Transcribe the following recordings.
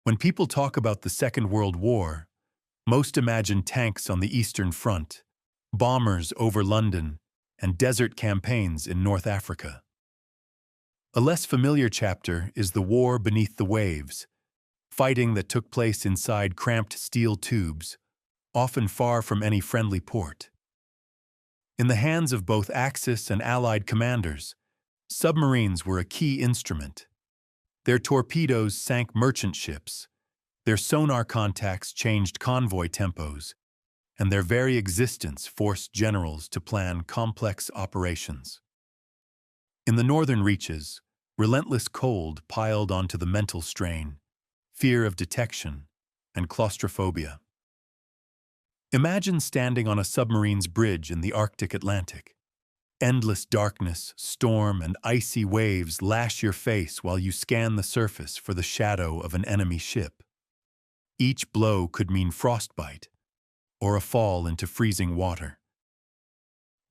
When people talk about the Second World War, most imagine tanks on the Eastern Front, bombers over London, and desert campaigns in North Africa. A less familiar chapter is the war beneath the waves, fighting that took place inside cramped steel tubes, often far from any friendly port. In the hands of both Axis and Allied commanders, submarines were a key instrument. Their torpedoes sank merchant ships, their sonar contacts changed convoy tempos, and their very existence forced generals to plan complex operations. In the northern reaches, relentless cold piled onto the mental strain, fear of detection, and claustrophobia. Imagine standing on a submarine's bridge in the Arctic Atlantic. Endless darkness, storm, and icy waves lash your face while you scan the surface for the shadow of an enemy ship. Each blow could mean frostbite, or a fall into freezing water.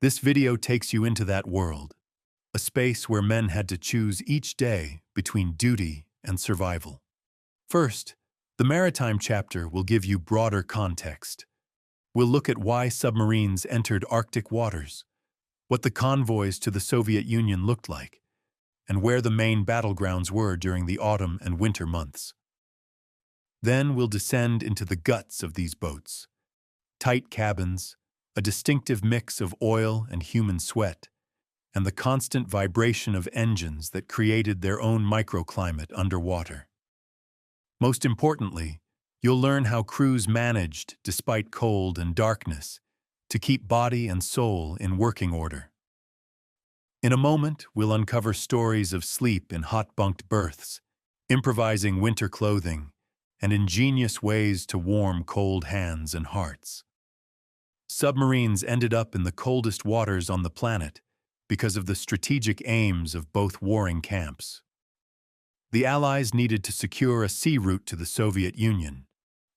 This video takes you into that world, a space where men had to choose each day between duty and survival. First, the maritime chapter will give you broader context. We'll look at why submarines entered Arctic waters, what the convoys to the Soviet Union looked like, and where the main battlegrounds were during the autumn and winter months. Then we'll descend into the guts of these boats. Tight cabins, a distinctive mix of oil and human sweat, and the constant vibration of engines that created their own microclimate underwater. Most importantly, you'll learn how crews managed, despite cold and darkness, to keep body and soul in working order. In a moment, we'll uncover stories of sleep in hot-bunked berths, improvising winter clothing, and ingenious ways to warm cold hands and hearts. Submarines ended up in the coldest waters on the planet because of the strategic aims of both warring camps. The Allies needed to secure a sea route to the Soviet Union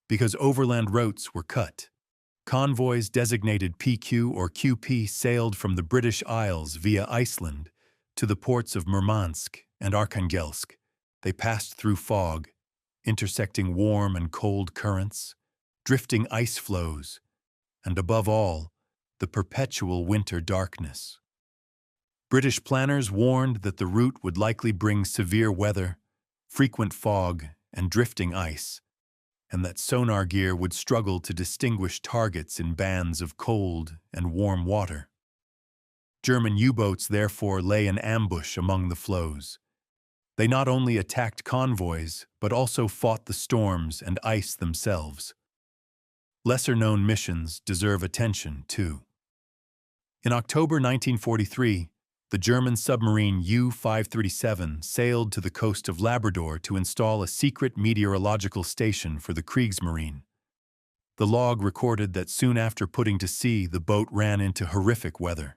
because overland routes were cut. Convoys designated PQ or QP sailed from the British Isles via Iceland to the ports of Murmansk and Arkhangelsk. They passed through fog, intersecting warm and cold currents, drifting ice floes, and above all, the perpetual winter darkness. British planners warned that the route would likely bring severe weather, frequent fog, and drifting ice, and that sonar gear would struggle to distinguish targets in bands of cold and warm water. German U-boats therefore lay in ambush among the floes. They not only attacked convoys, but also fought the storms and ice themselves. Lesser-known missions deserve attention, too. In October 1943, the German submarine U-537 sailed to the coast of Labrador to install a secret meteorological station for the Kriegsmarine. The log recorded that soon after putting to sea, the boat ran into horrific weather.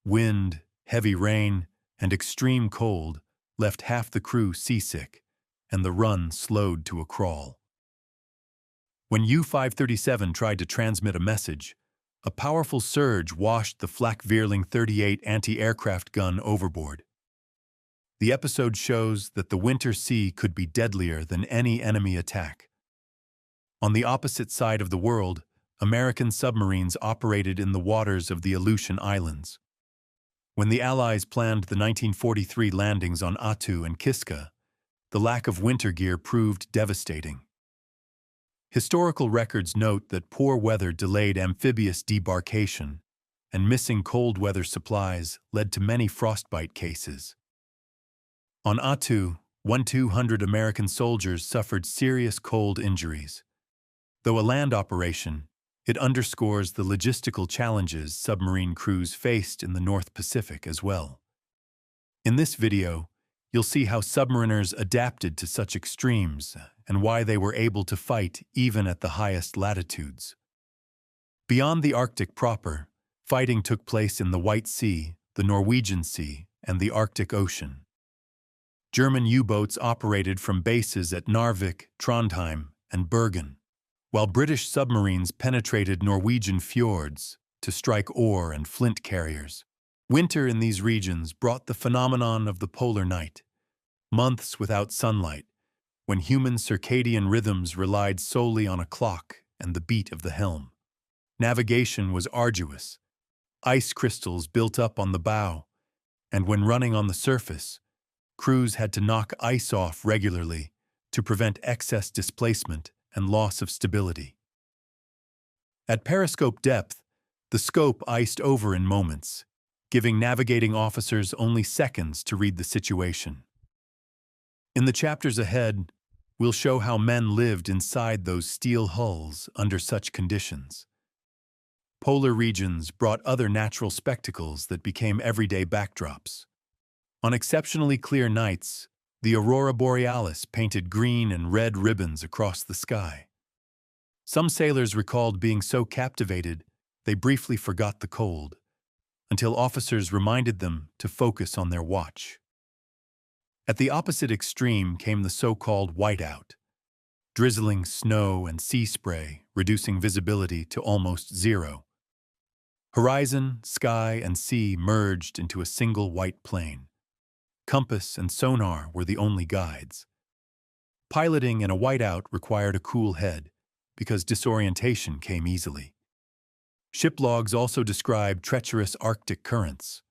Wind, heavy rain, and extreme cold left half the crew seasick, and the run slowed to a crawl. When U-537 tried to transmit a message, a powerful surge washed the Flak-Vierling 38 anti-aircraft gun overboard. The episode shows that the winter sea could be deadlier than any enemy attack. On the opposite side of the world, American submarines operated in the waters of the Aleutian Islands. When the Allies planned the 1943 landings on Attu and Kiska, the lack of winter gear proved devastating. Historical records note that poor weather delayed amphibious debarkation, and missing cold weather supplies led to many frostbite cases. On Attu, 1,200 American soldiers suffered serious cold injuries. Though a land operation, it underscores the logistical challenges submarine crews faced in the North Pacific as well. In this video, you'll see how submariners adapted to such extremes and why they were able to fight even at the highest latitudes. Beyond the Arctic proper, fighting took place in the White Sea, the Norwegian Sea, and the Arctic Ocean. German U-boats operated from bases at Narvik, Trondheim, and Bergen, while British submarines penetrated Norwegian fjords to strike ore and flint carriers. Winter in these regions brought the phenomenon of the polar night, months without sunlight, when human circadian rhythms relied solely on a clock and the beat of the helm. Navigation was arduous. Ice crystals built up on the bow, and when running on the surface, crews had to knock ice off regularly to prevent excess displacement and loss of stability. At periscope depth, the scope iced over in moments, giving navigating officers only seconds to read the situation. In the chapters ahead, we'll show how men lived inside those steel hulls under such conditions. Polar regions brought other natural spectacles that became everyday backdrops. On exceptionally clear nights, the aurora borealis painted green and red ribbons across the sky. Some sailors recalled being so captivated they briefly forgot the cold, until officers reminded them to focus on their watch. At the opposite extreme came the so-called whiteout, drizzling snow and sea spray reducing visibility to almost zero. Horizon, sky, and sea merged into a single white plain. Compass and sonar were the only guides. Piloting in a whiteout required a cool head, because disorientation came easily. Ship logs also describe treacherous Arctic currents.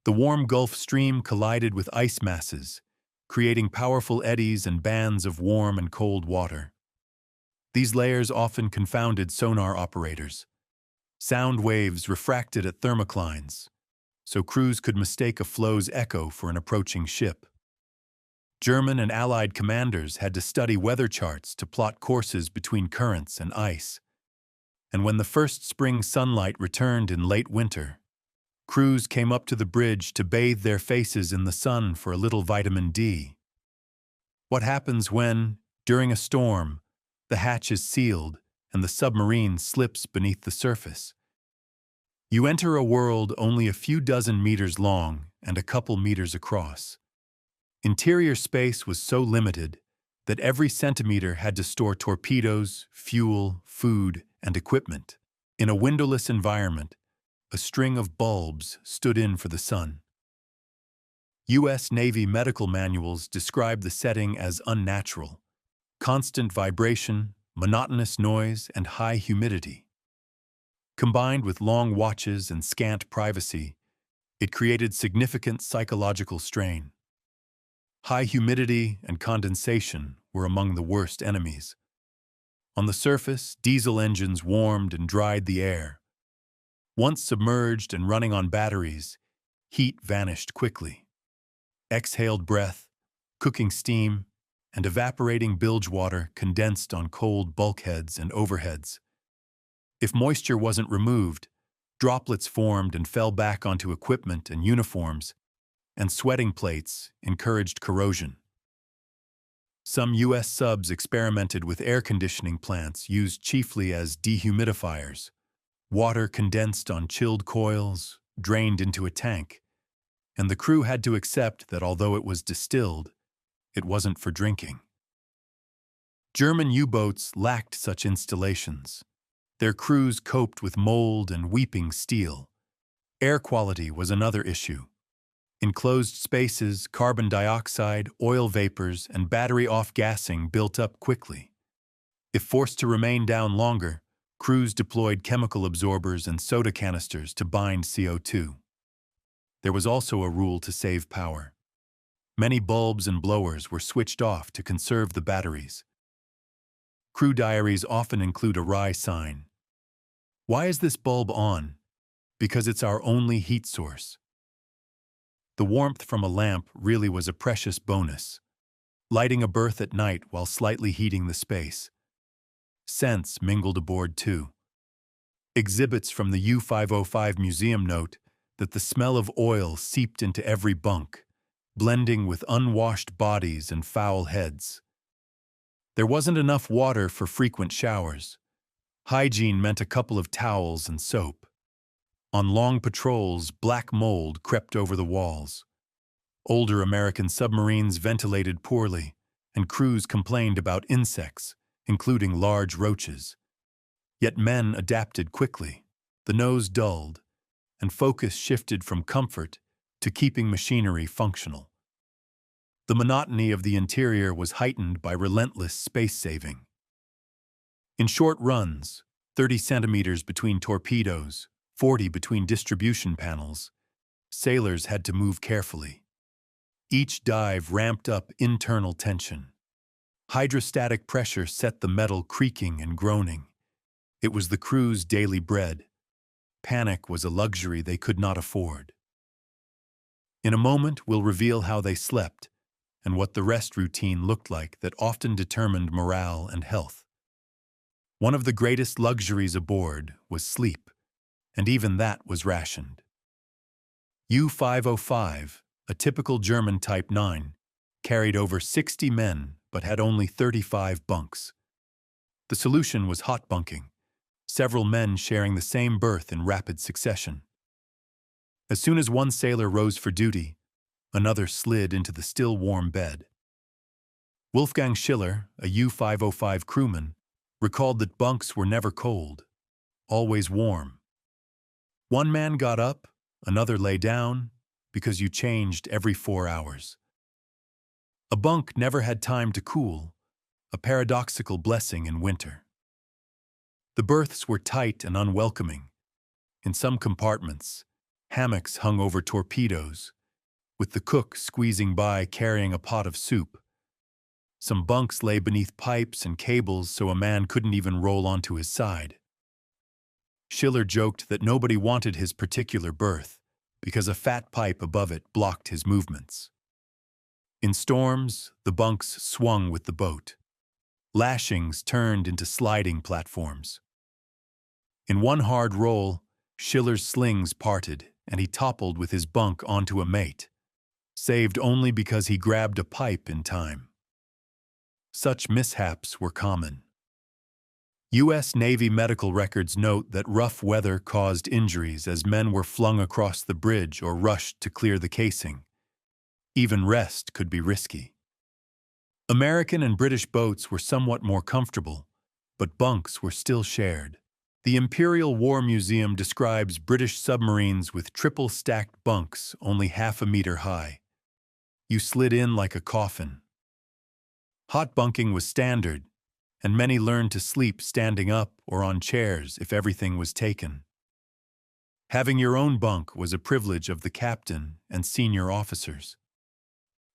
The warm Gulf Stream collided with ice masses, creating powerful eddies and bands of warm and cold water. These layers often confounded sonar operators. Sound waves refracted at thermoclines, so crews could mistake a flow's echo for an approaching ship. German and Allied commanders had to study weather charts to plot courses between currents and ice. And when the first spring sunlight returned in late winter, crews came up to the bridge to bathe their faces in the sun for a little vitamin D. What happens when, during a storm, the hatch is sealed and the submarine slips beneath the surface? You enter a world only a few dozen meters long and a couple meters across. Interior space was so limited that every centimeter had to store torpedoes, fuel, food, and equipment. In a windowless environment, a string of bulbs stood in for the sun. U.S. Navy medical manuals describe the setting as unnatural. Constant vibration, monotonous noise, and high humidity. Combined with long watches and scant privacy, it created significant psychological strain. High humidity and condensation were among the worst enemies. On the surface, diesel engines warmed and dried the air. Once submerged and running on batteries, heat vanished quickly. Exhaled breath, cooking steam, and evaporating bilge water condensed on cold bulkheads and overheads. If moisture wasn't removed, droplets formed and fell back onto equipment and uniforms, and sweating plates encouraged corrosion. Some U.S. subs experimented with air conditioning plants used chiefly as dehumidifiers. Water condensed on chilled coils, drained into a tank, and the crew had to accept that although it was distilled, it wasn't for drinking. German U-boats lacked such installations. Their crews coped with mold and weeping steel. Air quality was another issue. Enclosed spaces, carbon dioxide, oil vapors, and battery off-gassing built up quickly. If forced to remain down longer, crews deployed chemical absorbers and soda canisters to bind CO2. There was also a rule to save power. Many bulbs and blowers were switched off to conserve the batteries. Crew diaries often include a wry sign. Why is this bulb on? Because it's our only heat source. The warmth from a lamp really was a precious bonus, lighting a berth at night while slightly heating the space. Scents mingled aboard too. Exhibits from the U-505 museum note that the smell of oil seeped into every bunk, blending with unwashed bodies and foul heads. There wasn't enough water for frequent showers. Hygiene meant a couple of towels and soap. On long patrols, black mold crept over the walls. Older American submarines ventilated poorly, and crews complained about insects, including large roaches. Yet men adapted quickly. The nose dulled, and focus shifted from comfort to keeping machinery functional. The monotony of the interior was heightened by relentless space saving. In short runs, 30 centimeters between torpedoes, 40 between distribution panels, sailors had to move carefully. Each dive ramped up internal tension. Hydrostatic pressure set the metal creaking and groaning. It was the crew's daily bread. Panic was a luxury they could not afford. In a moment, we'll reveal how they slept and what the rest routine looked like that often determined morale and health. One of the greatest luxuries aboard was sleep, and even that was rationed. U-505, a typical German Type 9, carried over 60 men but had only 35 bunks. The solution was hot bunking, several men sharing the same berth in rapid succession. As soon as one sailor rose for duty, another slid into the still warm bed. Wolfgang Schiller, a U-505 crewman, recalled that bunks were never cold, always warm. One man got up, another lay down, because you changed every 4 hours. A bunk never had time to cool, a paradoxical blessing in winter. The berths were tight and unwelcoming. In some compartments, hammocks hung over torpedoes, with the cook squeezing by carrying a pot of soup. Some bunks lay beneath pipes and cables so a man couldn't even roll onto his side. Schiller joked that nobody wanted his particular berth because a fat pipe above it blocked his movements. In storms, the bunks swung with the boat. Lashings turned into sliding platforms. In one hard roll, Schiller's slings parted and he toppled with his bunk onto a mate, saved only because he grabbed a pipe in time. Such mishaps were common. U.S. Navy medical records note that rough weather caused injuries as men were flung across the bridge or rushed to clear the casing. Even rest could be risky. American and British boats were somewhat more comfortable, but bunks were still shared. The Imperial War Museum describes British submarines with triple-stacked bunks only half a meter high. You slid in like a coffin. Hot bunking was standard, and many learned to sleep standing up or on chairs if everything was taken. Having your own bunk was a privilege of the captain and senior officers.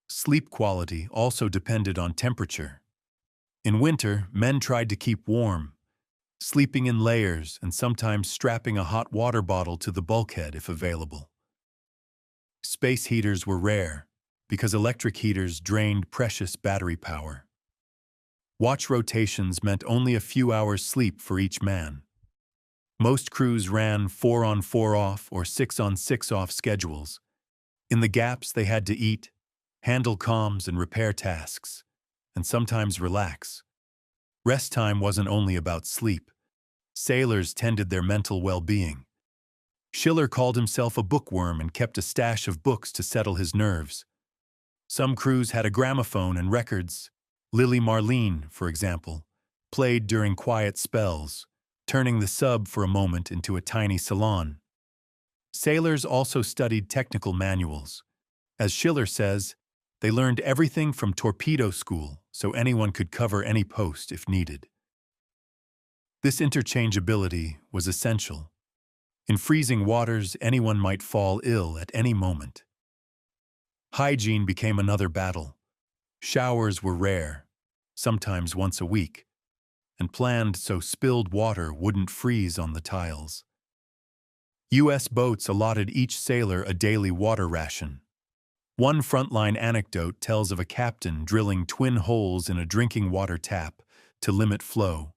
Sleep quality also depended on temperature. In winter, men tried to keep warm, sleeping in layers and sometimes strapping a hot water bottle to the bulkhead if available. Space heaters were rare because electric heaters drained precious battery power. Watch rotations meant only a few hours sleep for each man. Most crews ran 4-on 4-off or 6-on 6-off schedules. In the gaps, they had to eat, handle comms and repair tasks, and sometimes relax. Rest time wasn't only about sleep. Sailors tended their mental well-being. Schiller called himself a bookworm and kept a stash of books to settle his nerves. Some crews had a gramophone and records. Lily Marlene, for example, played during quiet spells, turning the sub for a moment into a tiny salon. Sailors also studied technical manuals. As Schiller says, they learned everything from torpedo school so anyone could cover any post if needed. This interchangeability was essential. In freezing waters, anyone might fall ill at any moment. Hygiene became another battle. Showers were rare, sometimes once a week, and planned so spilled water wouldn't freeze on the tiles. U.S. boats allotted each sailor a daily water ration. One frontline anecdote tells of a captain drilling twin holes in a drinking water tap to limit flow,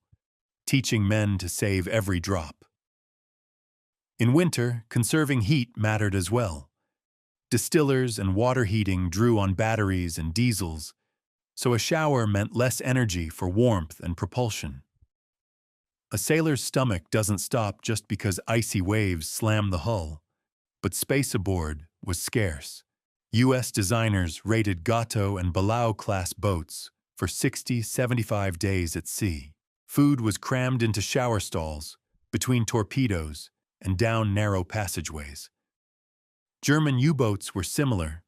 teaching men to save every drop. In winter, conserving heat mattered as well. Distillers and water heating drew on batteries and diesels, so a shower meant less energy for warmth and propulsion. A sailor's stomach doesn't stop just because icy waves slam the hull, but space aboard was scarce. U.S. designers rated Gato and Balao-class boats for 60-75 days at sea. Food was crammed into shower stalls, between torpedoes, and down narrow passageways. German U-boats were similar.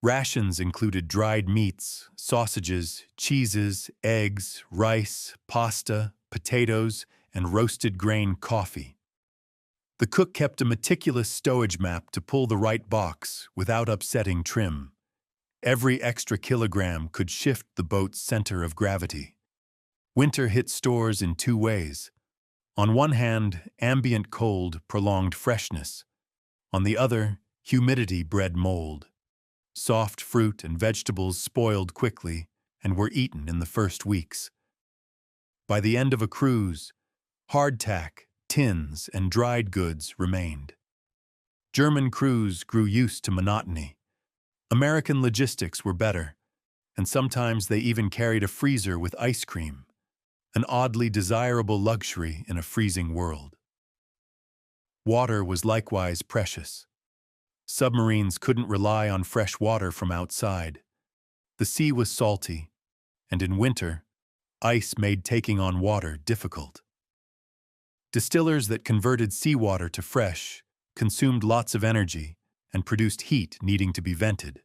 Rations included dried meats, sausages, cheeses, eggs, rice, pasta, potatoes, and roasted grain coffee. The cook kept a meticulous stowage map to pull the right box without upsetting trim. Every extra kilogram could shift the boat's center of gravity. Winter hit stores in two ways. On one hand, ambient cold prolonged freshness. On the other, humidity bred mold. Soft fruit and vegetables spoiled quickly and were eaten in the first weeks. By the end of a cruise, hardtack, tins, and dried goods remained. German crews grew used to monotony. American logistics were better, and sometimes they even carried a freezer with ice cream, an oddly desirable luxury in a freezing world. Water was likewise precious. Submarines couldn't rely on fresh water from outside. The sea was salty, and in winter, ice made taking on water difficult. Distillers that converted seawater to fresh consumed lots of energy and produced heat needing to be vented.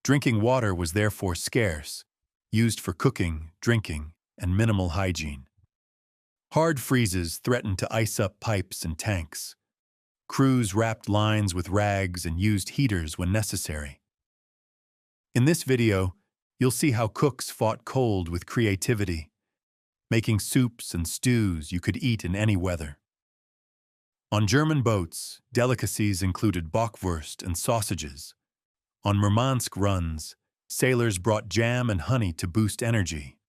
Drinking water was therefore scarce, used for cooking, drinking, and minimal hygiene. Hard freezes threatened to ice up pipes and tanks. Crews wrapped lines with rags and used heaters when necessary. In this video, you'll see how cooks fought cold with creativity, making soups and stews you could eat in any weather. On German boats, delicacies included bockwurst and sausages. On Murmansk runs, sailors brought jam and honey to boost energy.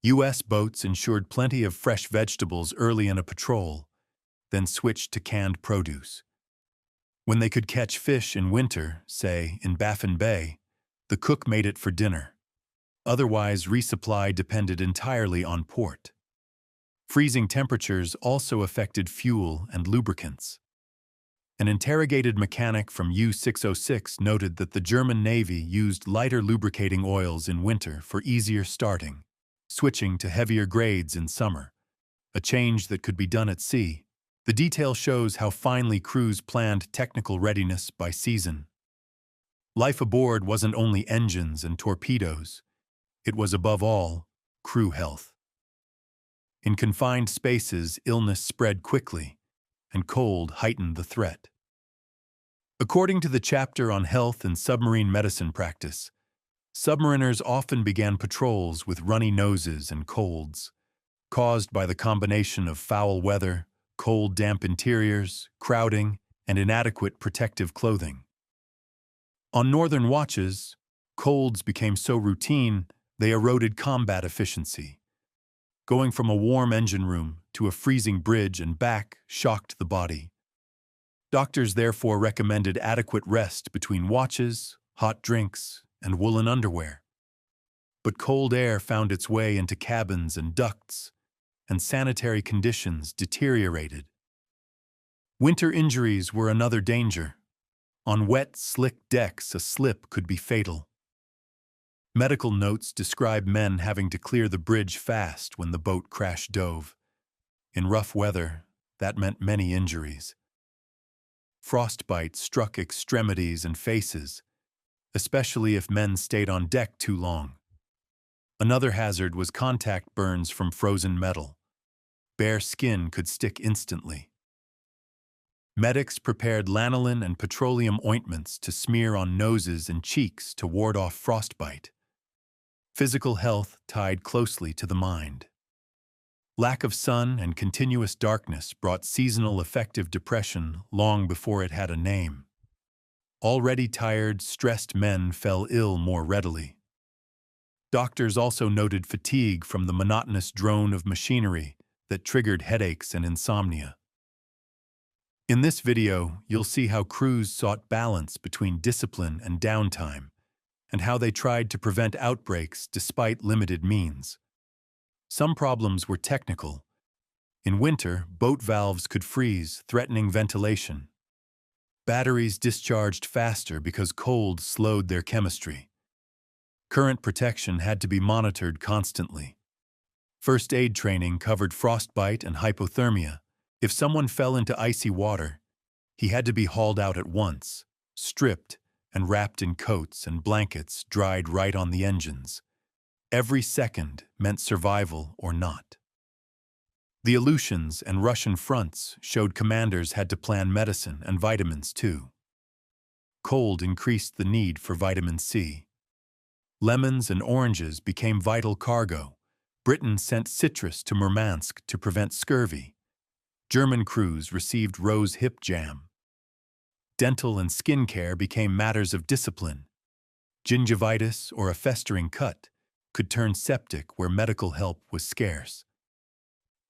U.S. boats ensured plenty of fresh vegetables early in a patrol, then switched to canned produce. When they could catch fish in winter, say in Baffin Bay, the cook made it for dinner. Otherwise, resupply depended entirely on port. Freezing temperatures also affected fuel and lubricants. An interrogated mechanic from U-606 noted that the German Navy used lighter lubricating oils in winter for easier starting, switching to heavier grades in summer, a change that could be done at sea. The detail shows how finely crews planned technical readiness by season. Life aboard wasn't only engines and torpedoes. It was above all, crew health. In confined spaces, illness spread quickly, and cold heightened the threat. According to the chapter on health and submarine medicine practice, submariners often began patrols with runny noses and colds, caused by the combination of foul weather, cold, damp interiors, crowding, and inadequate protective clothing. On northern watches, colds became so routine they eroded combat efficiency. Going from a warm engine room to a freezing bridge and back shocked the body. Doctors therefore recommended adequate rest between watches, hot drinks, and woolen underwear. But cold air found its way into cabins and ducts, and sanitary conditions deteriorated. Winter injuries were another danger. On wet, slick decks, a slip could be fatal. Medical notes describe men having to clear the bridge fast when the boat crash dove. In rough weather, that meant many injuries. Frostbite struck extremities and faces, especially if men stayed on deck too long. Another hazard was contact burns from frozen metal. Bare skin could stick instantly. Medics prepared lanolin and petroleum ointments to smear on noses and cheeks to ward off frostbite. Physical health tied closely to the mind. Lack of sun and continuous darkness brought seasonal affective depression long before it had a name. Already tired, stressed men fell ill more readily. Doctors also noted fatigue from the monotonous drone of machinery that triggered headaches and insomnia. In this video, you'll see how crews sought balance between discipline and downtime, and how they tried to prevent outbreaks despite limited means. Some problems were technical. In winter, boat valves could freeze, threatening ventilation. Batteries discharged faster because cold slowed their chemistry. Current protection had to be monitored constantly. First aid training covered frostbite and hypothermia. If someone fell into icy water, he had to be hauled out at once, stripped, and wrapped in coats and blankets dried right on the engines. Every second meant survival or not. The Aleutians and Russian fronts showed commanders had to plan medicine and vitamins too. Cold increased the need for vitamin C. Lemons and oranges became vital cargo. Britain sent citrus to Murmansk to prevent scurvy. German crews received rose hip jam. Dental and skin care became matters of discipline. Gingivitis or a festering cut could turn septic where medical help was scarce.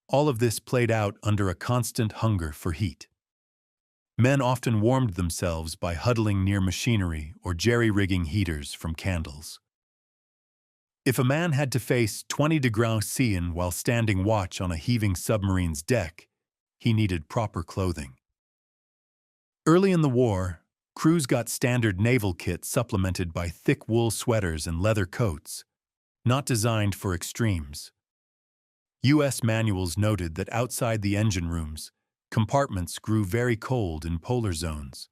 All of this played out under a constant hunger for heat. Men often warmed themselves by huddling near machinery or jerry-rigging heaters from candles. If a man had to face 20 degrees Celsius while standing watch on a heaving submarine's deck, he needed proper clothing. Early in the war, crews got standard naval kit supplemented by thick wool sweaters and leather coats, not designed for extremes. U.S. manuals noted that outside the engine rooms, compartments grew very cold in polar zones.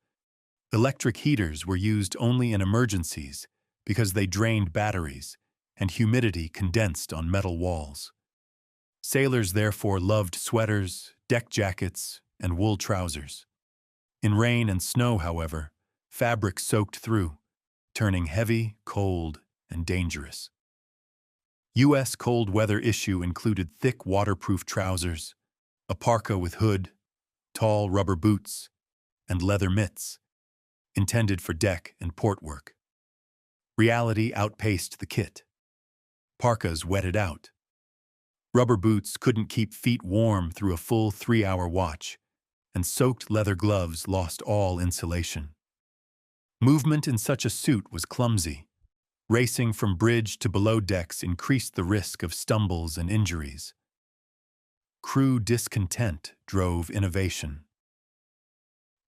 Electric heaters were used only in emergencies because they drained batteries, and humidity condensed on metal walls. Sailors therefore loved sweaters, deck jackets, and wool trousers. In rain and snow, however, fabric soaked through, turning heavy, cold, and dangerous. U.S. cold weather issue included thick waterproof trousers, a parka with hood, tall rubber boots, and leather mitts, intended for deck and port work. Reality outpaced the kit. Parkas wetted out. Rubber boots couldn't keep feet warm through a full 3-hour watch, and soaked leather gloves lost all insulation. Movement in such a suit was clumsy. Racing from bridge to below decks increased the risk of stumbles and injuries. Crew discontent drove innovation.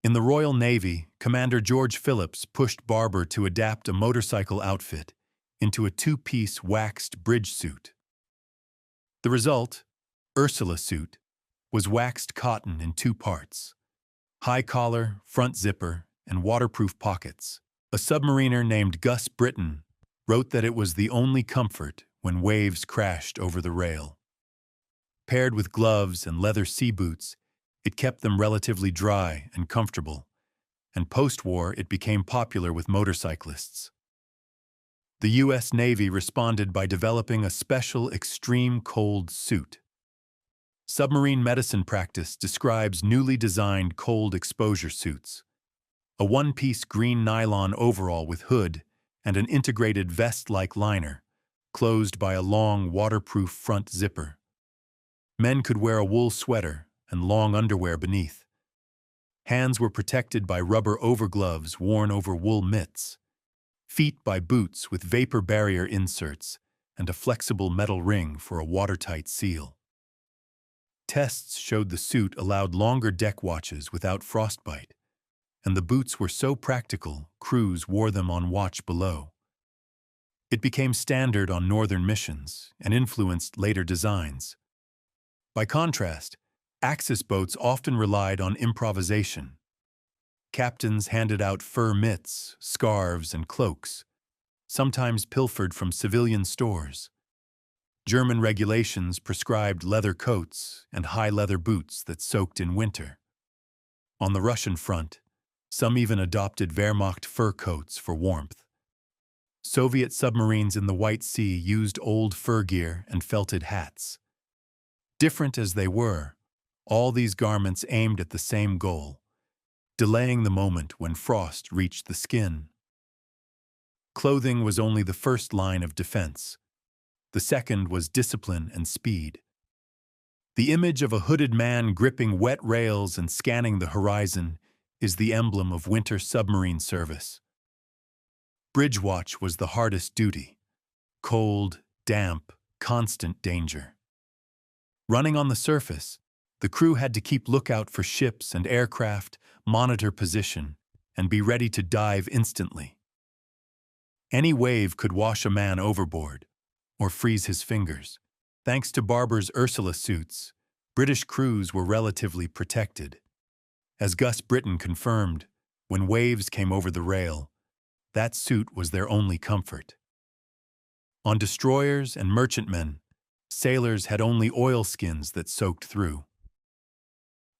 In the Royal Navy, Commander George Phillips pushed Barber to adapt a motorcycle outfit into a 2-piece waxed bridge suit. The result, Ursula suit, was waxed cotton in 2 parts: high collar, front zipper, and waterproof pockets. A submariner named Gus Britton wrote that it was the only comfort when waves crashed over the rail. Paired with gloves and leather sea boots, it kept them relatively dry and comfortable, and post-war it became popular with motorcyclists. The U.S. Navy responded by developing a special extreme cold suit. Submarine medicine practice describes newly designed cold exposure suits: a 1-piece green nylon overall with hood and an integrated vest-like liner, closed by a long waterproof front zipper. Men could wear a wool sweater and long underwear beneath. Hands were protected by rubber overgloves worn over wool mitts, feet by boots with vapor barrier inserts and a flexible metal ring for a watertight seal. Tests showed the suit allowed longer deck watches without frostbite, and the boots were so practical crews wore them on watch below. It became standard on northern missions and influenced later designs. By contrast, Axis boats often relied on improvisation. Captains handed out fur mitts, scarves, and cloaks, sometimes pilfered from civilian stores. German regulations prescribed leather coats and high leather boots that soaked in winter. On the Russian front, some even adopted Wehrmacht fur coats for warmth. Soviet submarines in the White Sea used old fur gear and felted hats. Different as they were, all these garments aimed at the same goal: delaying the moment when frost reached the skin. Clothing was only the first line of defense. The second was discipline and speed. The image of a hooded man gripping wet rails and scanning the horizon is the emblem of winter submarine service. Bridge watch was the hardest duty: cold, damp, constant danger. Running on the surface, the crew had to keep lookout for ships and aircraft, monitor position, and be ready to dive instantly. Any wave could wash a man overboard or freeze his fingers. Thanks to Barber's Ursula suits, British crews were relatively protected. As Gus Britton confirmed, when waves came over the rail, that suit was their only comfort. On destroyers and merchantmen, sailors had only oilskins that soaked through.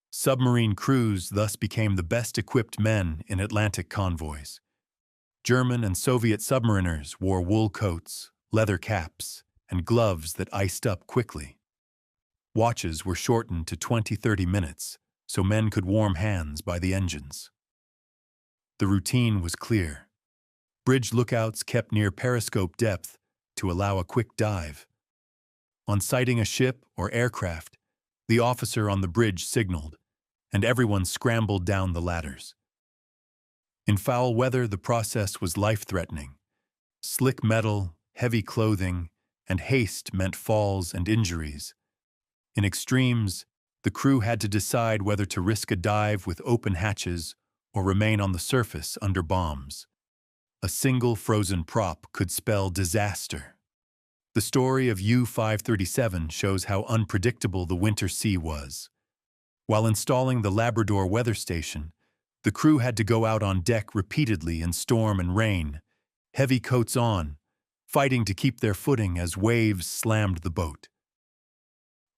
Submarine crews thus became the best-equipped men in Atlantic convoys. German and Soviet submariners wore wool coats, leather caps, and gloves that iced up quickly. Watches were shortened to 20-30 minutes, so men could warm hands by the engines. The routine was clear. Bridge lookouts kept near periscope depth to allow a quick dive. On sighting a ship or aircraft, the officer on the bridge signaled, and everyone scrambled down the ladders. In foul weather, the process was life-threatening. Slick metal, heavy clothing, and haste meant falls and injuries. In extremes, the crew had to decide whether to risk a dive with open hatches or remain on the surface under bombs. A single frozen prop could spell disaster. The story of U-537 shows how unpredictable the winter sea was. While installing the Labrador weather station, the crew had to go out on deck repeatedly in storm and rain, heavy coats on, fighting to keep their footing as waves slammed the boat.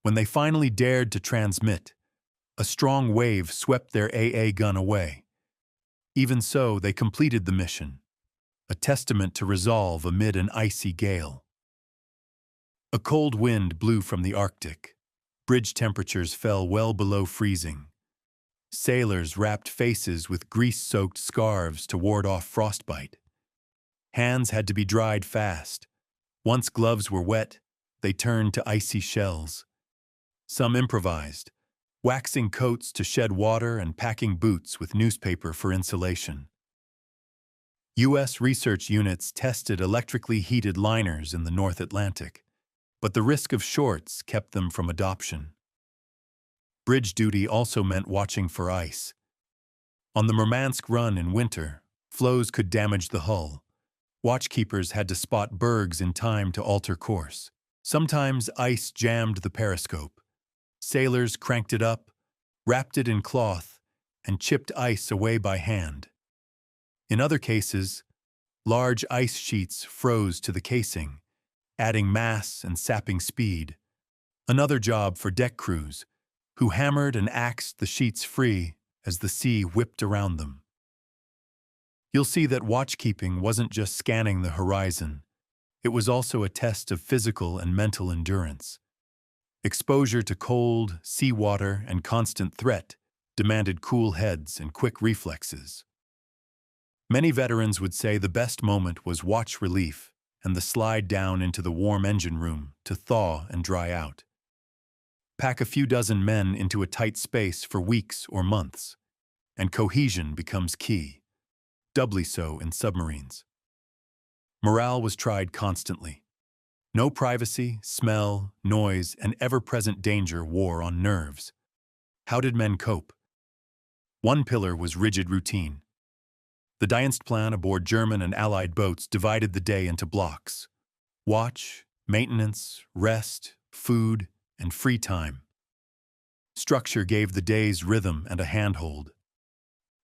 When they finally dared to transmit, a strong wave swept their AA gun away. Even so, they completed the mission, a testament to resolve amid an icy gale. A cold wind blew from the Arctic. Bridge temperatures fell well below freezing. Sailors wrapped faces with grease-soaked scarves to ward off frostbite. Hands had to be dried fast. Once gloves were wet, they turned to icy shells. Some improvised, waxing coats to shed water and packing boots with newspaper for insulation. U.S. research units tested electrically heated liners in the North Atlantic, but the risk of shorts kept them from adoption. Bridge duty also meant watching for ice. On the Murmansk run in winter, floes could damage the hull. Watchkeepers had to spot bergs in time to alter course. Sometimes ice jammed the periscope. Sailors cranked it up, wrapped it in cloth, and chipped ice away by hand. In other cases, large ice sheets froze to the casing, adding mass and sapping speed. Another job for deck crews, who hammered and axed the sheets free as the sea whipped around them. You'll see that watchkeeping wasn't just scanning the horizon. It was also a test of physical and mental endurance. Exposure to cold, seawater, and constant threat demanded cool heads and quick reflexes. Many veterans would say the best moment was watch relief and the slide down into the warm engine room to thaw and dry out. Pack a few dozen men into a tight space for weeks or months, and cohesion becomes key, doubly so in submarines. Morale was tried constantly. No privacy, smell, noise, and ever-present danger wore on nerves. How did men cope? One pillar was rigid routine. The Dienstplan aboard German and Allied boats divided the day into blocks: watch, maintenance, rest, food, and free time. Structure gave the days rhythm and a handhold.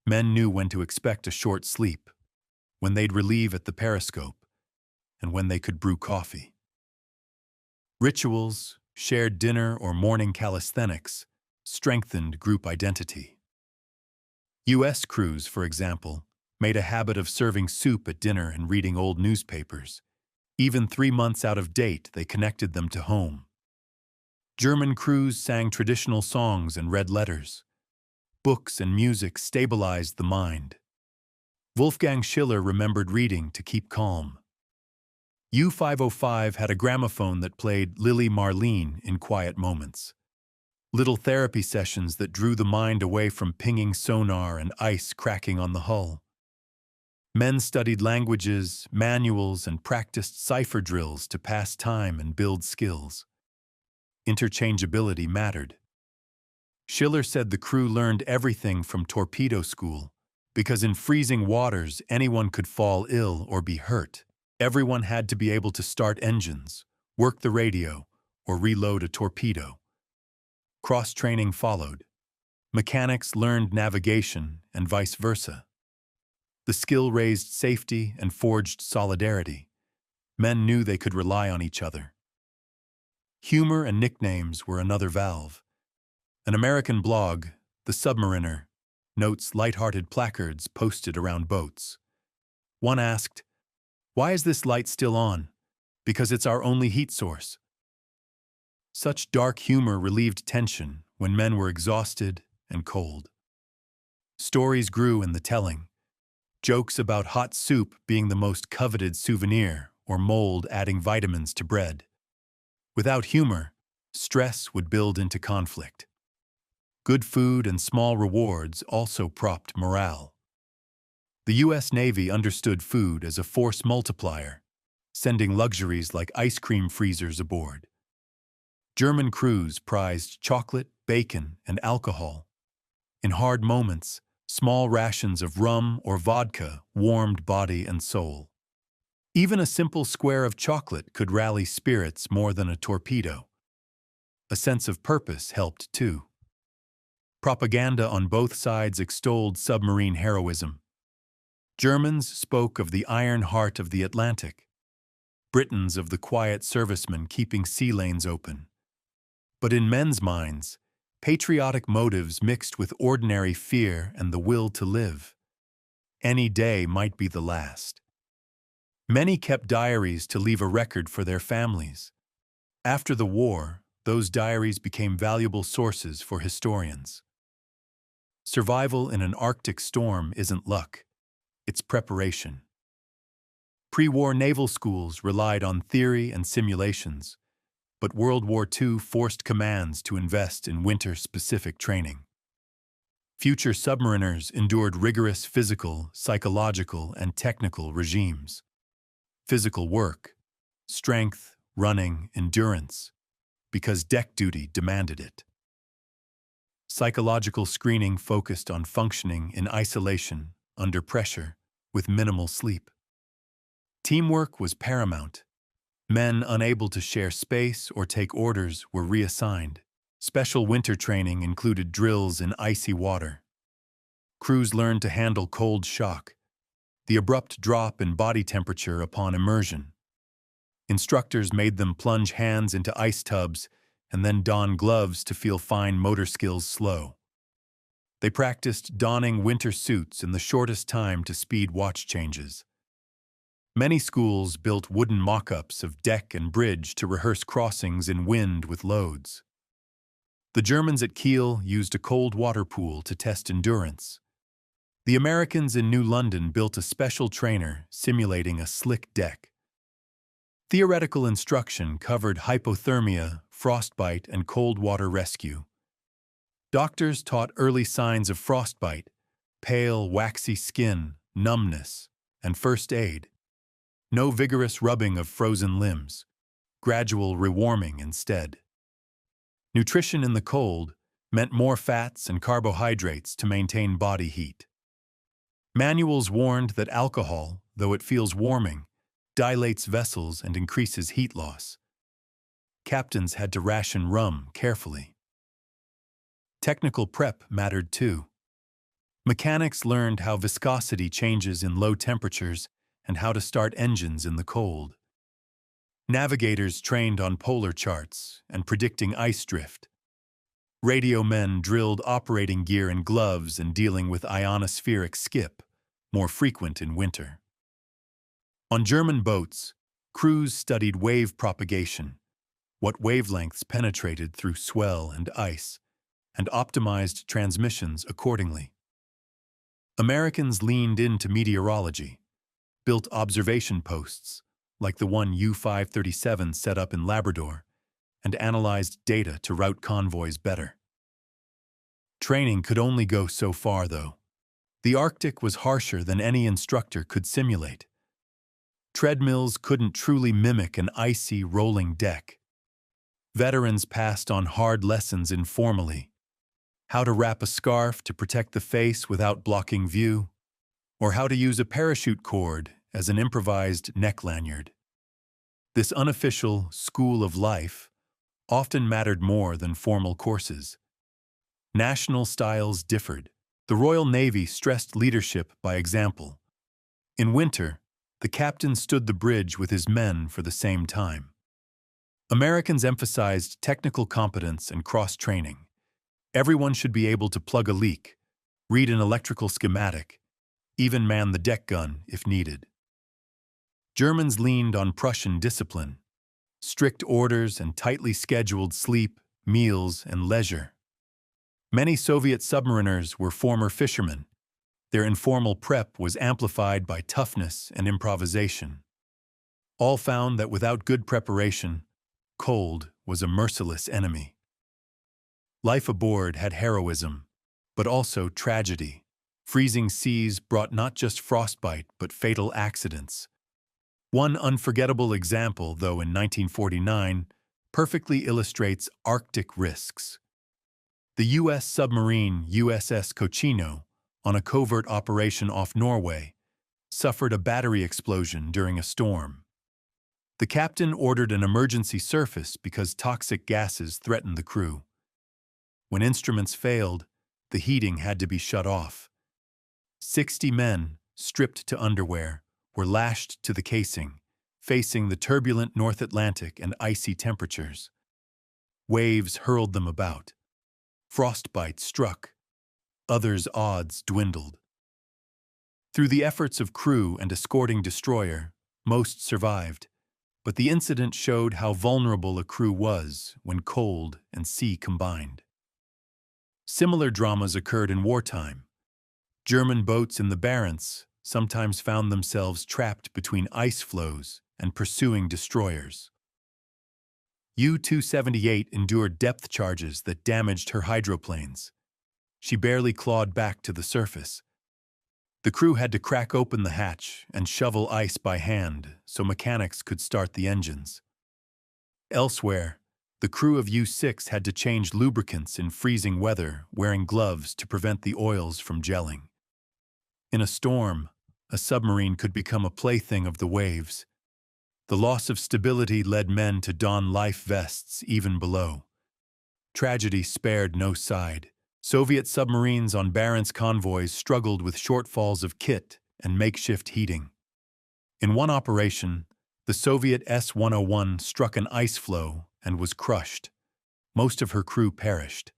Men knew when to expect a short sleep, when they'd relieve at the periscope, and when they could brew coffee. Rituals, shared dinner, or morning calisthenics strengthened group identity. U.S. crews, for example, made a habit of serving soup at dinner and reading old newspapers. Even 3 months out of date, they connected them to home. German crews sang traditional songs and read letters. Books and music stabilized the mind. Wolfgang Schiller remembered reading to keep calm. U-505 had a gramophone that played Lily Marlene in quiet moments. Little therapy sessions that drew the mind away from pinging sonar and ice cracking on the hull. Men studied languages, manuals, and practiced cipher drills to pass time and build skills. Interchangeability mattered. Schiller said the crew learned everything from torpedo school, because in freezing waters anyone could fall ill or be hurt. Everyone had to be able to start engines, work the radio, or reload a torpedo. Cross-training followed. Mechanics learned navigation and vice versa. The skill raised safety and forged solidarity. Men knew they could rely on each other. Humor and nicknames were another valve. An American blog, The Submariner, notes light-hearted placards posted around boats. One asked, "Why is this light still on?" "Because it's our only heat source." Such dark humor relieved tension when men were exhausted and cold. Stories grew in the telling. Jokes about hot soup being the most coveted souvenir or mold adding vitamins to bread. Without humor, stress would build into conflict. Good food and small rewards also propped morale. The U.S. Navy understood food as a force multiplier, sending luxuries like ice cream freezers aboard. German crews prized chocolate, bacon, and alcohol. In hard moments, small rations of rum or vodka warmed body and soul. Even a simple square of chocolate could rally spirits more than a torpedo. A sense of purpose helped too. Propaganda on both sides extolled submarine heroism. Germans spoke of the iron heart of the Atlantic. Britons of the quiet servicemen keeping sea lanes open. But in men's minds, patriotic motives mixed with ordinary fear and the will to live. Any day might be the last. Many kept diaries to leave a record for their families. After the war, those diaries became valuable sources for historians. Survival in an Arctic storm isn't luck, it's preparation. Pre-war naval schools relied on theory and simulations, but World War II forced commands to invest in winter-specific training. Future submariners endured rigorous physical, psychological, and technical regimes. Physical work, strength, running, endurance, because deck duty demanded it. Psychological screening focused on functioning in isolation, under pressure, with minimal sleep. Teamwork was paramount. Men unable to share space or take orders were reassigned. Special winter training included drills in icy water. Crews learned to handle cold shock, the abrupt drop in body temperature upon immersion. Instructors made them plunge hands into ice tubs and then don gloves to feel fine motor skills slow. They practiced donning winter suits in the shortest time to speed watch changes. Many schools built wooden mock-ups of deck and bridge to rehearse crossings in wind with loads. The Germans at Kiel used a cold water pool to test endurance. The Americans in New London built a special trainer simulating a slick deck. Theoretical instruction covered hypothermia, frostbite, and cold water rescue. Doctors taught early signs of frostbite, pale, waxy skin, numbness, and first aid. No vigorous rubbing of frozen limbs, gradual rewarming instead. Nutrition in the cold meant more fats and carbohydrates to maintain body heat. Manuals warned that alcohol, though it feels warming, dilates vessels and increases heat loss. Captains had to ration rum carefully. Technical prep mattered too. Mechanics learned how viscosity changes in low temperatures and how to start engines in the cold. Navigators trained on polar charts and predicting ice drift. Radio men drilled operating gear and gloves and dealing with ionospheric skip, more frequent in winter. On German boats, crews studied wave propagation, what wavelengths penetrated through swell and ice, and optimized transmissions accordingly. Americans leaned into meteorology, built observation posts, like the one U-537 set up in Labrador, and analyzed data to route convoys better. Training could only go so far, though. The Arctic was harsher than any instructor could simulate. Treadmills couldn't truly mimic an icy, rolling deck. Veterans passed on hard lessons informally. How to wrap a scarf to protect the face without blocking view, or how to use a parachute cord as an improvised neck lanyard. This unofficial school of life often mattered more than formal courses. National styles differed. The Royal Navy stressed leadership by example, In winter, the captain stood the bridge with his men for the same time. Americans emphasized technical competence and cross-training. Everyone should be able to plug a leak, read an electrical schematic, even man the deck gun if needed. Germans leaned on Prussian discipline, strict orders and tightly scheduled sleep, meals, and leisure. Many Soviet submariners were former fishermen. Their informal prep was amplified by toughness and improvisation. All found that without good preparation, cold was a merciless enemy. Life aboard had heroism, but also tragedy. Freezing seas brought not just frostbite, but fatal accidents. One unforgettable example, though in 1949, perfectly illustrates Arctic risks. The U.S. submarine USS Cochino, on a covert operation off Norway, suffered a battery explosion during a storm. The captain ordered an emergency surface because toxic gases threatened the crew. When instruments failed, the heating had to be shut off. 60 men, stripped to underwear, were lashed to the casing, facing the turbulent North Atlantic and icy temperatures. Waves hurled them about. Frostbite struck. Others' odds dwindled. Through the efforts of crew and escorting destroyer, most survived, but the incident showed how vulnerable a crew was when cold and sea combined. Similar dramas occurred in wartime. German boats in the Barents sometimes found themselves trapped between ice floes and pursuing destroyers. U-278 endured depth charges that damaged her hydroplanes. She barely clawed back to the surface. The crew had to crack open the hatch and shovel ice by hand so mechanics could start the engines. Elsewhere, the crew of U-6 had to change lubricants in freezing weather, wearing gloves to prevent the oils from gelling. In a storm, a submarine could become a plaything of the waves. The loss of stability led men to don life vests even below. Tragedy spared no side. Soviet submarines on Barents convoys struggled with shortfalls of kit and makeshift heating. In one operation, the Soviet S-101 struck an ice floe and was crushed. Most of her crew perished.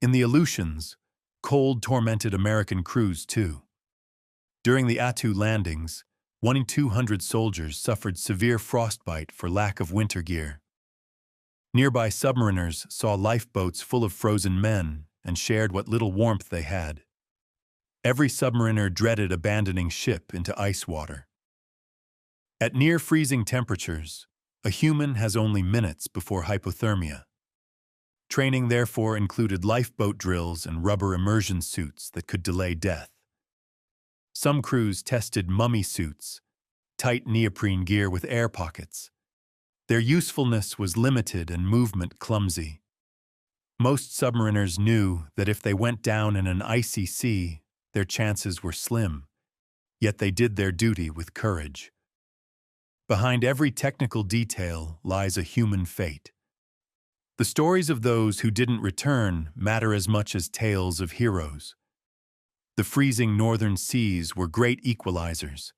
In the Aleutians, cold tormented American crews too. During the Attu landings, 1 in 200 soldiers suffered severe frostbite for lack of winter gear. Nearby submariners saw lifeboats full of frozen men and shared what little warmth they had. Every submariner dreaded abandoning ship into ice water. At near-freezing temperatures, a human has only minutes before hypothermia. Training therefore included lifeboat drills and rubber immersion suits that could delay death. Some crews tested mummy suits, tight neoprene gear with air pockets. Their usefulness was limited and movement clumsy. Most submariners knew that if they went down in an icy sea, their chances were slim, yet they did their duty with courage. Behind every technical detail lies a human fate. The stories of those who didn't return matter as much as tales of heroes. The freezing northern seas were great equalizers.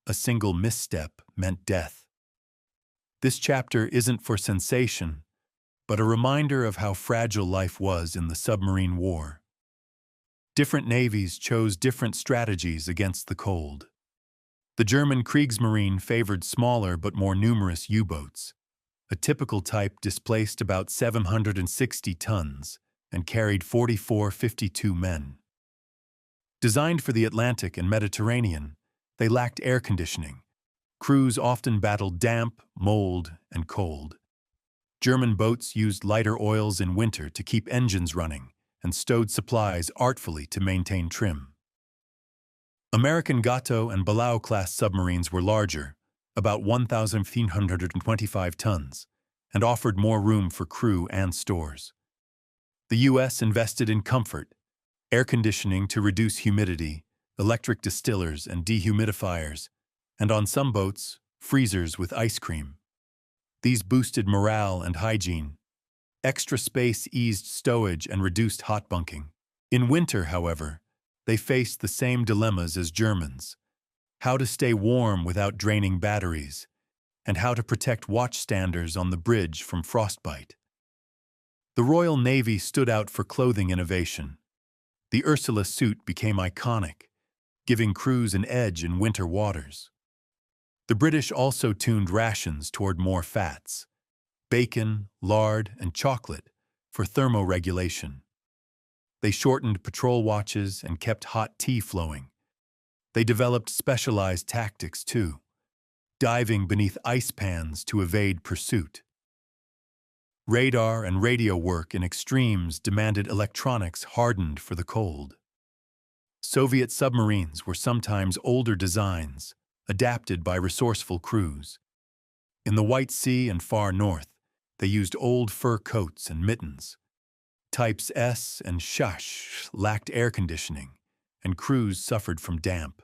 A single misstep meant death. This chapter isn't for sensation, but a reminder of how fragile life was in the submarine war. Different navies chose different strategies against the cold. The German Kriegsmarine favored smaller but more numerous U-boats. A typical type displaced about 760 tons and carried 52 men. Designed for the Atlantic and Mediterranean, they lacked air conditioning. Crews often battled damp, mold, and cold. German boats used lighter oils in winter to keep engines running and stowed supplies artfully to maintain trim. American Gato and Balao-class submarines were larger, about 1,525 tons, and offered more room for crew and stores. The U.S. invested in comfort, air conditioning to reduce humidity, electric distillers and dehumidifiers, and on some boats, freezers with ice cream. These boosted morale and hygiene. Extra space eased stowage and reduced hot bunking. In winter, however, they faced the same dilemmas as Germans. how to stay warm without draining batteries, and how to protect watchstanders on the bridge from frostbite. The Royal Navy stood out for clothing innovation. The Ursula suit became iconic, giving crews an edge in winter waters. The British also tuned rations toward more fats, bacon, lard, and chocolate for thermoregulation. They shortened patrol watches and kept hot tea flowing. They developed specialized tactics too, diving beneath ice pans to evade pursuit. Radar and radio work in extremes demanded electronics hardened for the cold. Soviet submarines were sometimes older designs, adapted by resourceful crews. In the White Sea and far north, they used old fur coats and mittens. Types S and Shush lacked air conditioning, and crews suffered from damp.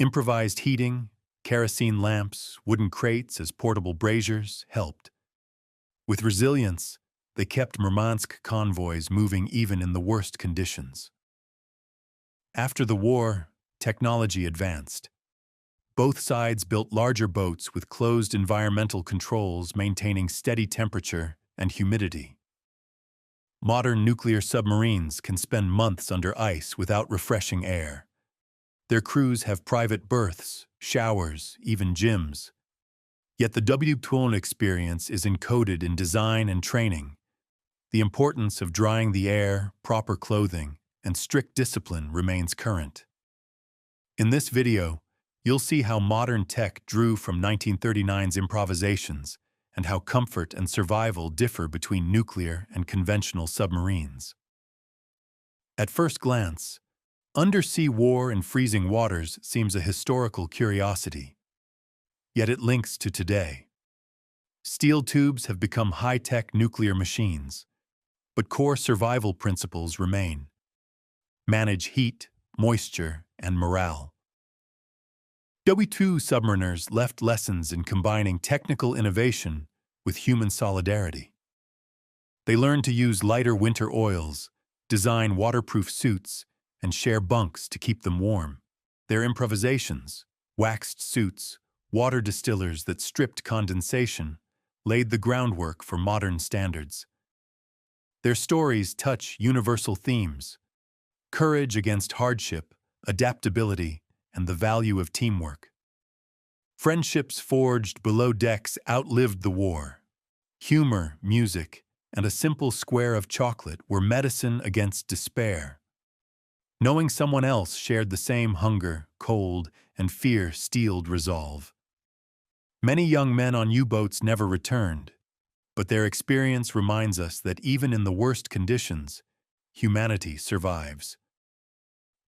Improvised heating, kerosene lamps, wooden crates as portable braziers helped. With resilience, they kept Murmansk convoys moving even in the worst conditions. After the war, technology advanced. Both sides built larger boats with closed environmental controls maintaining steady temperature and humidity. Modern nuclear submarines can spend months under ice without refreshing air. Their crews have private berths, showers, even gyms. Yet the WWII experience is encoded in design and training. The importance of drying the air, proper clothing, and strict discipline remains current. In this video, you'll see how modern tech drew from 1939's improvisations and how comfort and survival differ between nuclear and conventional submarines. At first glance, undersea war in freezing waters seems a historical curiosity. Yet it links to today. Steel tubes have become high-tech nuclear machines, but core survival principles remain. Manage heat, moisture, and morale. WWII submariners left lessons in combining technical innovation with human solidarity. They learned to use lighter winter oils, design waterproof suits, and share bunks to keep them warm. Their improvisations, waxed suits, water distillers that stripped condensation, laid the groundwork for modern standards. Their stories touch universal themes: courage against hardship, adaptability, and the value of teamwork. Friendships forged below decks outlived the war. Humor, music, and a simple square of chocolate were medicine against despair. Knowing someone else shared the same hunger, cold, and fear steeled resolve. Many young men on U-boats never returned, but their experience reminds us that even in the worst conditions, humanity survives.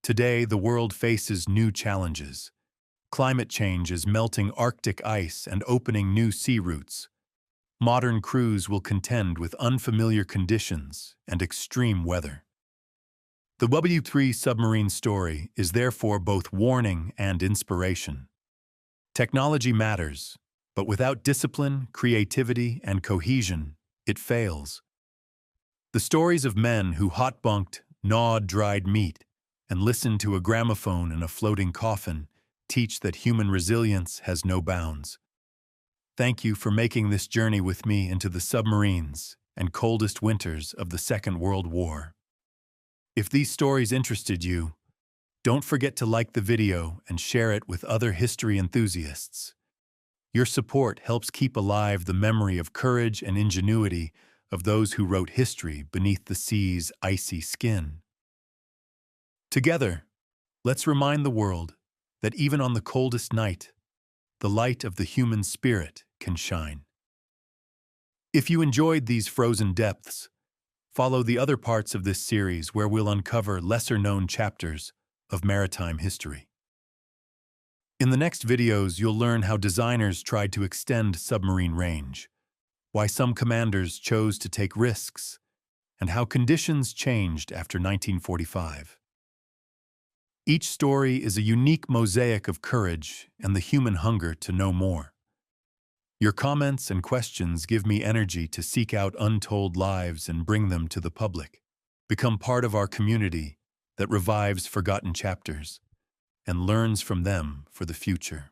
Today, the world faces new challenges. Climate change is melting Arctic ice and opening new sea routes. Modern crews will contend with unfamiliar conditions and extreme weather. The WWII submarine story is therefore both warning and inspiration. Technology matters, but without discipline, creativity, and cohesion, it fails. The stories of men who hot-bunked, gnawed dried meat, and listened to a gramophone in a floating coffin teach that human resilience has no bounds. Thank you for making this journey with me into the submarines and coldest winters of the Second World War. If these stories interested you, don't forget to like the video and share it with other history enthusiasts. Your support helps keep alive the memory of courage and ingenuity of those who wrote history beneath the sea's icy skin. Together, let's remind the world that even on the coldest night, the light of the human spirit can shine. If you enjoyed these frozen depths, follow the other parts of this series where we'll uncover lesser-known chapters of maritime history. In the next videos, you'll learn how designers tried to extend submarine range, why some commanders chose to take risks, and how conditions changed after 1945. Each story is a unique mosaic of courage and the human hunger to know more. Your comments and questions give me energy to seek out untold lives and bring them to the public. Become part of our community that revives forgotten chapters. and learns from them for the future.